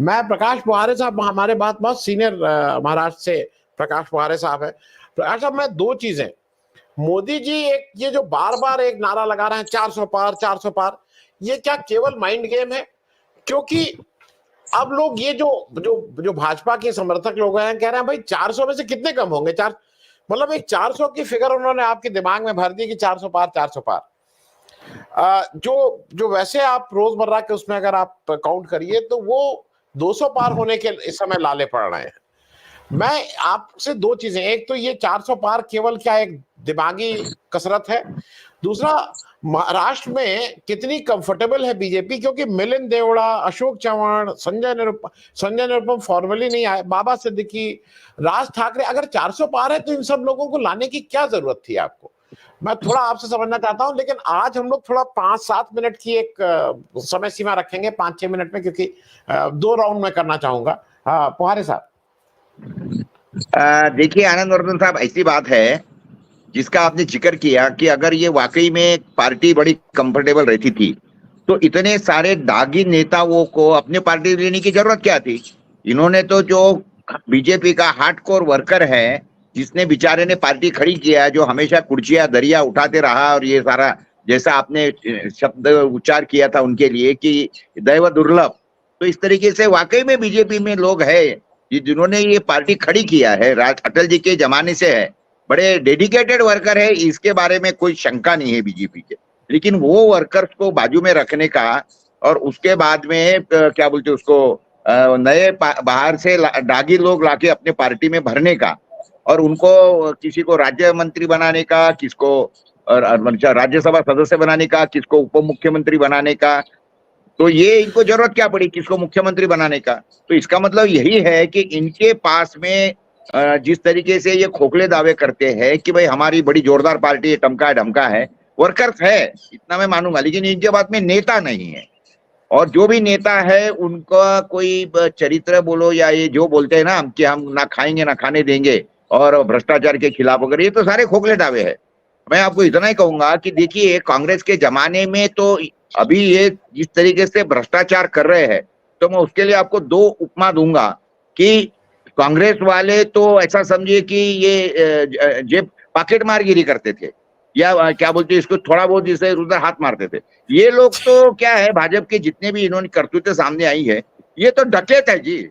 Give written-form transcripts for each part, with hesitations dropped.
मैं प्रकाश पुहारे साहब, हमारे बात बहुत सीनियर महाराष्ट्र से प्रकाश पुहारे साहब है। प्रकाश साहब, मैं दो चीजें, मोदी जी एक ये जो बार बार एक नारा लगा रहे हैं 400 पार 400 पार, ये क्या केवल माइंड गेम है? क्योंकि अब लोग ये जो जो जो भाजपा के समर्थक लोग हैं कह रहे हैं भाई 400 में से कितने कम होंगे, चार मतलब एक 400 की फिगर उन्होंने आपके दिमाग में भर दी कि 400 पार 400 पार। जो जो वैसे आप रोजमर्रा के उसमें अगर आप काउंट करिए तो वो 200 पार होने के इस समय लाले पड़ रहे हैं। मैं आपसे दो चीजें, एक तो ये 400 पार केवल क्या एक दिमागी कसरत है, दूसरा महाराष्ट्र में कितनी कंफर्टेबल है बीजेपी, क्योंकि मिलिंद देवड़ा, अशोक चव्हाण, संजय निरुपम फॉर्मली नहीं आए, बाबा सिद्दीकी, राज ठाकरे, अगर 400 पार है तो इन सब लोगों को लाने की क्या जरूरत थी आपको? मैं थोड़ा आपसे समझना चाहता हूं, लेकिन आज हम लोग थोड़ा 5-7 मिनट की एक समय सीमा रखेंगे, 5-6 मिनट में, क्योंकि 2 राउंड में करना चाहूंगा। पुहारे साहब। देखिए आनंद वर्धन साहब, ऐसी बात है जिसका आपने जिक्र किया कि अगर ये वाकई में पार्टी बड़ी कंफर्टेबल रहती थी तो इतने सारे दागी नेताओं को अपने पार्टी लेने की जरूरत क्या थी। इन्होंने तो जो बीजेपी का हार्डकोर वर्कर है, जिसने बेचारे ने पार्टी खड़ी किया, जो हमेशा कुर्सियां दरिया उठाते रहा, और ये सारा जैसा आपने शब्द उच्चार किया था उनके लिए कि दैव दुर्लभ, तो इस तरीके से वाकई में बीजेपी में लोग है जिन्होंने ये पार्टी खड़ी किया है, अटल जी के जमाने से है, बड़े डेडिकेटेड वर्कर है, इसके बारे में कोई शंका नहीं है बीजेपी के। लेकिन वो वर्कर्स को बाजू में रखने का और उसके बाद में क्या बोलते उसको नए बाहर से दागी लोग लाके अपने पार्टी में भरने का, और उनको किसी को राज्य मंत्री बनाने का, किसको राज्यसभा सदस्य बनाने का, किसको उप मुख्यमंत्री बनाने का, तो ये इनको जरूरत क्या पड़ी किसको मुख्यमंत्री बनाने का। तो इसका मतलब यही है कि इनके पास में जिस तरीके से ये खोखले दावे करते हैं कि भाई हमारी बड़ी जोरदार पार्टी है, टमका ढमका है, वर्कर्स है, इतना मैं मानूंगा, लेकिन इनके बात में नेता नहीं है। और जो भी नेता है उनका कोई चरित्र बोलो या ये जो बोलते हैं ना कि हम ना खाएंगे ना खाने देंगे और भ्रष्टाचार के खिलाफ वगैरह, ये तो सारे खोखले दावे है। मैं आपको इतना ही कहूंगा कि देखिए कांग्रेस के जमाने में तो अभी ये जिस तरीके से भ्रष्टाचार कर रहे हैं, तो मैं उसके लिए आपको 2 उपमा दूंगा कि कांग्रेस वाले तो ऐसा समझिए कि ये जेब पॉकेट मारगिरी करते थे, या क्या बोलते इसको, थोड़ा बहुत जिसे उधर हाथ मारते थे। ये लोग तो क्या है, भाजपा के जितने भी इन्होंने करतूतें सामने आई है, ये तो डकैत है जी।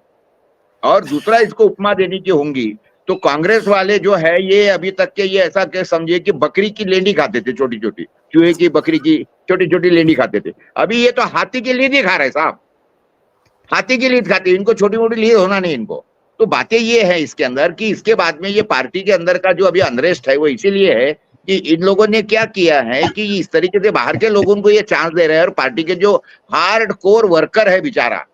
और दूसरा इसको उपमा देने की होंगी तो कांग्रेस वाले जो है ये अभी तक के ये ऐसा के समझिए कि बकरी की लेंडी खाते थे, छोटी छोटी चूहे की, बकरी की छोटी छोटी लेंडी खाते थे। अभी ये तो हाथी की लीद ही खा रहे साहब, हाथी की लीद खाते, इनको छोटी मोटी लीद होना नहीं इनको। तो बातें ये है इसके अंदर कि इसके बाद में ये पार्टी के अंदर का जो अभी अनरेस्ट है वो इसीलिए है कि इन लोगों ने क्या किया है कि इस तरीके से बाहर के लोगों को ये चांस दे रहे हैं, और पार्टी के जो हार्ड कोर वर्कर है, बेचारा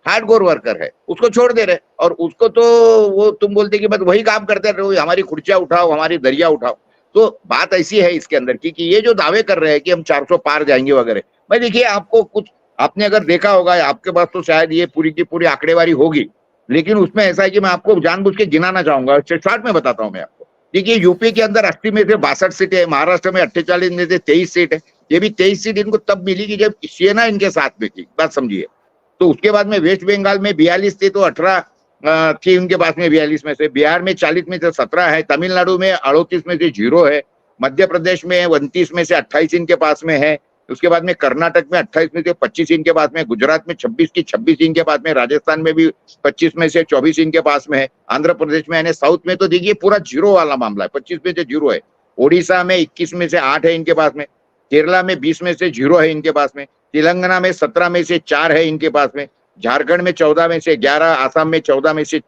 हार्ड कोर वर्कर है, उसको छोड़ दे रहे, और उसको तो वो तुम बोलते कि बस वही काम करते रहो, हमारी कुर्सियां उठाओ, हमारी दरिया उठाओ। तो बात ऐसी है इसके अंदर की कि ये जो दावे कर रहे हैं कि हम 400 पार जाएंगे वगैरह, मैं देखिए आपको कुछ आपने अगर देखा होगा, आपके पास तो शायद ये पूरी की पूरी आंकड़ेवारी होगी, लेकिन उसमें ऐसा है कि मैं आपको जानबूझ के गिनाना चाहूंगा, शॉर्ट में बताता हूं मैं आपको। देखिए यूपी के अंदर 80 में से 62 सीट है, महाराष्ट्र में 48 में से 23 सीट है। ये भी 23 सीट इनको तब मिली कि जब सेना इनके साथ में थी, बात समझिए। तो उसके बाद में वेस्ट बंगाल में 42 थे, तो 18 थी उनके पास में 42 में से, बिहार में 40 में से 17 है, तमिलनाडु में 38 में से 0 है, मध्य प्रदेश में 29 में से 28 इनके पास में है, उसके बाद में कर्नाटक में 28 में से 25 इनके पास में, गुजरात में 26 की 26 इनके पास में, राजस्थान में भी 25 में से 24 इनके पास में है, आंध्र प्रदेश में यानी साउथ में तो देखिए पूरा 0 वाला मामला है, 25 में से 0 है, ओडिशा में 21 में से 8 है इनके पास में, केरला में 20 में से 0 है इनके पास में, तेलंगाना में 17 में से 4 है इनके पास में, झारखंड में 14 में से 11, आसाम में 14 में से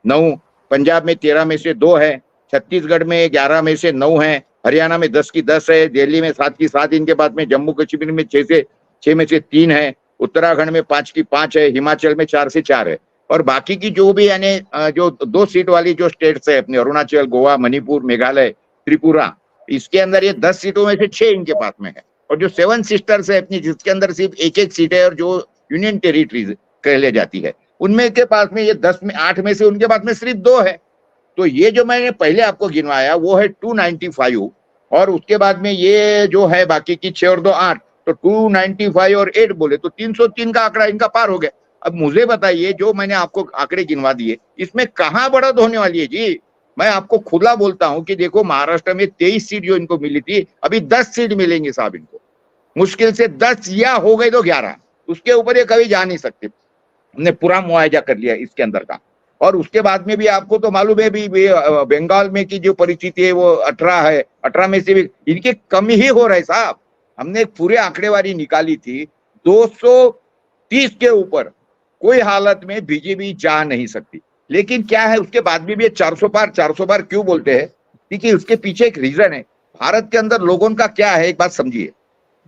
9, पंजाब में 13 में से 2 है, छत्तीसगढ़ में 11 में से 9 है, हरियाणा में 10 की 10 है, दिल्ली में 7 की 7 इनके पास में, जम्मू कश्मीर में 6 में से 3 है, उत्तराखंड में 5 की 5 है, हिमाचल में 4 से 4 है। और बाकी की जो भी यानी जो 2 सीट वाली जो स्टेट्स है अपने, अरुणाचल, गोवा, मणिपुर, मेघालय, त्रिपुरा, इसके अंदर ये 10 सीटों में से 6 इनके पास में है। और जो 7 सिस्टर्स है अपनी, जिसके अंदर सिर्फ एक सीट है और जो यूनियन टेरिटरीज कहले जाती है, उनमें के पास में ये 10 में 8 में से उनके पास में सिर्फ 2 है। तो ये जो मैंने पहले आपको गिनवाया वो है 295, और उसके बाद में ये जो है बाकी की 6 और 2 8, तो 295 और 8 बोले तो 303 का आंकड़ा इनका पार हो गया। अब मुझे बताइए, जो मैंने आपको आंकड़े गिनवा दिए, इसमें कहाँ बढ़त होने वाली है जी? मैं आपको खुला बोलता हूं कि देखो, महाराष्ट्र में 23 सीट जो इनको मिली थी, अभी 10 सीट मिलेंगे साहब इनको, मुश्किल से 10, या हो गए तो 11, उसके ऊपर ये कभी जा नहीं सकते। हमने पूरा मुआयजा कर लिया इसके अंदर का। और उसके बाद में भी आपको तो मालूम है भी बंगाल में की जो परिस्थिति है वो 18 है, 18 में से भी इनके कम ही हो रहे साहब। हमने पूरे आंकड़ेवारी निकाली थी, 230 के ऊपर कोई हालत में बीजेपी जा नहीं सकती। लेकिन क्या है, उसके बाद भी ये 400 पार क्यों बोलते हैं? क्योंकि उसके पीछे एक रीजन है। भारत के अंदर लोगों का क्या है, एक बात समझिए,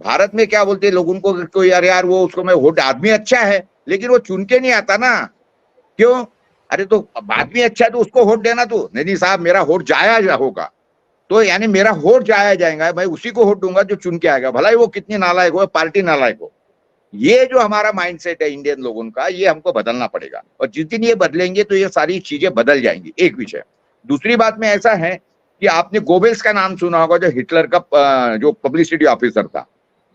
भारत में क्या बोलते हैं लोगों को, यार वो उसको मैं वोट, आदमी अच्छा है लेकिन वो चुन के नहीं आता ना, क्यों? अरे तो आदमी अच्छा है तो उसको वोट देना, तो नहीं साहब मेरा वोट जाया होगा, तो यानी मेरा वोट जाया जाएगा, मैं उसी को वोट दूंगा जो चुन के आएगा, भला ही वो कितनी नालायक हो, पार्टी नालायक हो। ये जो हमारा माइंडसेट है इंडियन लोगों का, ये हमको बदलना पड़ेगा, और जिस दिन ये बदलेंगे तो ये सारी चीजें बदल जाएंगी। एक विषय। दूसरी बात में ऐसा है कि आपने गोबेल्स का नाम सुना होगा, जो हिटलर का जो पब्लिसिटी ऑफिसर था,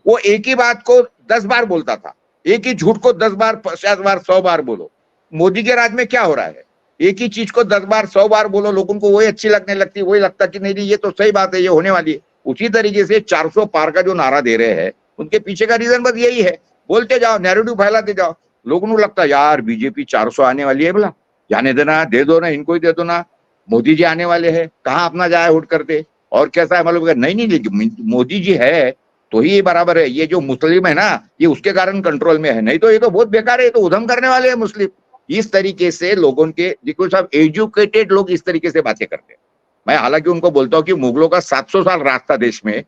वो एक ही बात को 10 बार बोलता था, एक ही झूठ को 10 बार, 50 बार, 100 बार बोलो। मोदी के राज में क्या हो रहा है, एक ही चीज को 10 बार, 100 बार बोलो, लोगों को वही अच्छी लगने लगती, वही लगता कि नहीं ये तो सही बात है, ये होने वाली है। उसी तरीके से 400 पार का जो नारा दे रहे हैं, उनके पीछे का रीजन बस यही है, बोलते जाओ, नैरेटिव फैलाते जाओ, लोगों को लगता है यार बीजेपी 400 आने वाली है, बोला जाने देना, दे दो ना, इनको ही दे दो ना, मोदी जी आने वाले हैं, कहाँ अपना जाए वोट करते, और कैसा है मालूम है? नहीं, लेकिन मोदी जी है तो ही बराबर है, ये जो मुस्लिम है ना, ये उसके कारण कंट्रोल में है, नहीं तो ये तो बहुत बेकार है, ये तो उधम करने वाले हैं मुस्लिम। इस तरीके से लोगों के, देखो साहब, एजुकेटेड लोग इस तरीके से बातें करते हैं। मैं हालांकि उनको बोलता हूँ कि मुगलों का 700 साल राज था देश में,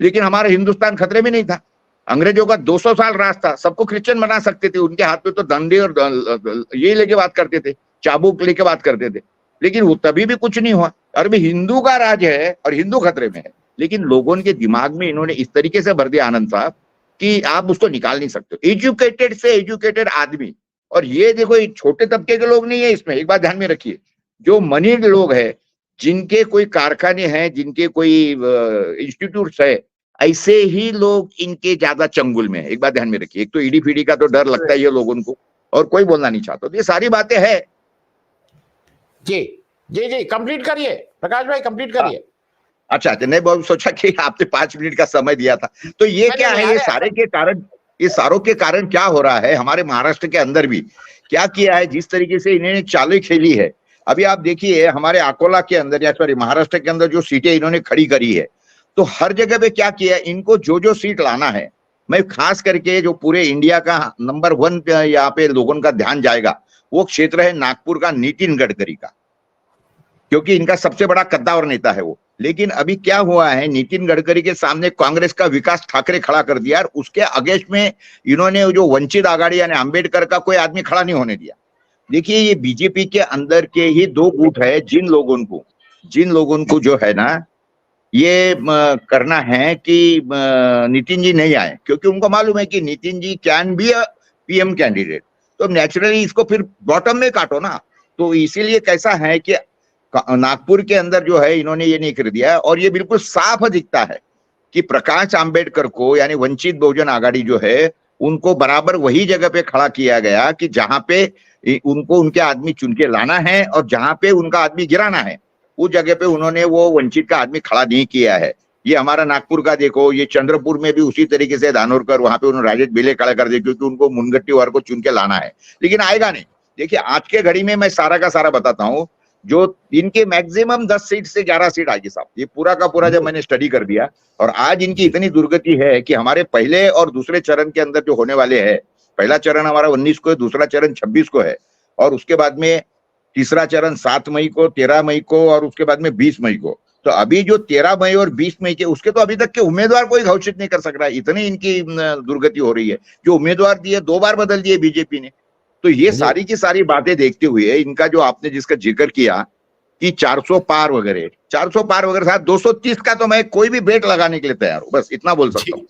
लेकिन हमारा हिंदुस्तान खतरे में नहीं था। अंग्रेजों का 200 साल राज था, सबको क्रिश्चियन बना सकते थे, उनके हाथ में तो डंडे और ये लेके बात करते थे, चाबुक लेके बात करते थे, लेकिन वो तभी भी कुछ नहीं हुआ। और भी हिंदू का राज है और हिंदू खतरे में है, लेकिन लोगों के दिमाग में इन्होंने इस तरीके से भर दिया आनंद साहब कि आप उसको निकाल नहीं सकते। एजुकेटेड से एजुकेटेड आदमी, और ये देखो ये छोटे तबके के लोग नहीं है इसमें, एक बात ध्यान में रखिए, जो मनीड लोग हैं, जिनके कोई कारखाने हैं, जिनके कोई इंस्टीट्यूट्स है, ऐसे ही लोग इनके ज्यादा चंगुल में है। एक बात ध्यान में रखिए, एक तो ईडी फीडी का तो डर लगता है ये लोगों को, और कोई बोलना नहीं चाहता, तो ये सारी बातें हैं। जी जी जी, कंप्लीट करिए प्रकाश भाई, कंप्लीट करिए। अच्छा, नहीं, बहुत सोचा कि आपने 5 मिनट का समय दिया था, तो ये क्या है, ये सारे के कारण, ये सारों के कारण क्या हो रहा है हमारे महाराष्ट्र के अंदर भी क्या किया है, जिस तरीके से इन्होंने चालें खेली है। अभी आप देखिए हमारे अकोला के अंदर, या सॉरी महाराष्ट्र के अंदर जो सीटें इन्होंने खड़ी करी है, तो हर जगह पे क्या किया, इनको जो सीट लाना है, मैं खास करके जो पूरे इंडिया का नंबर 1 यहाँ पे लोगों का ध्यान जाएगा, वो क्षेत्र है नागपुर का नितिन गडकरी का, क्योंकि इनका सबसे बड़ा कद्दावर नेता है वो। लेकिन अभी क्या हुआ है, नितिन गडकरी के सामने कांग्रेस का विकास ठाकरे खड़ा कर दिया, और उसके अगेंस्ट में इन्होंने जो वंचित आघाड़ी यानी अंबेडकर का कोई आदमी खड़ा नहीं होने दिया। देखिए, ये बीजेपी के अंदर के ही 2 गुट है, जिन लोगों को जो है ना, ये करना है कि नितिन जी नहीं आए, क्योंकि उनको मालूम है कि Nitin ji can be a PM candidate, तो नेचुरली इसको फिर बॉटम में काटो ना। तो इसीलिए कैसा है कि नागपुर के अंदर जो है इन्होंने ये नहीं कर दिया, और ये बिल्कुल साफ दिखता है कि प्रकाश आंबेडकर को यानी वंचित बहुजन आघाड़ी जो है, उनको बराबर वही जगह पे खड़ा किया गया कि जहां पे उनको उनके आदमी चुन के लाना है, और जहां पे उनका आदमी गिराना है, उस जगह पे उन्होंने वो वंचित का आदमी खड़ा नहीं किया है। ये हमारा नागपुर का देखो, ये चंद्रपुर में भी उसी तरीके से धानोरकर, वहां पे उन्होंने राजेश बिले खड़ा कर दिया, क्योंकि उनको मुनगट्टी वार को चुन के लाना है, लेकिन आएगा नहीं। देखिए, आज के घड़ी में मैं सारा का सारा बताता हूँ, जो इनके मैक्सिमम 10 सीट से 11 सीट आएगी साहब, ये पूरा का पूरा जब मैंने स्टडी कर दिया। और आज इनकी इतनी दुर्गति है कि हमारे पहले और दूसरे चरण के अंदर जो होने वाले हैं, पहला चरण हमारा 19 को है, दूसरा चरण 26 को है, और उसके बाद में तीसरा चरण 7 मई को, 13 मई को, और उसके बाद में 20 मई को। तो अभी जो 13 मई और 20 मई के, उसके तो अभी तक के उम्मीदवार कोई घोषित नहीं कर सक रहा है, इतनी इनकी दुर्गति हो रही है। जो उम्मीदवार दिए 2 बार बदल दिए बीजेपी ने। तो ये सारी की सारी बातें देखते हुए इनका जो आपने जिसका जिक्र किया कि 400 पार वगैरह साहब, 230 का तो मैं कोई भी बेट लगाने के लिए तैयार हूं, बस इतना बोल सकता हूँ।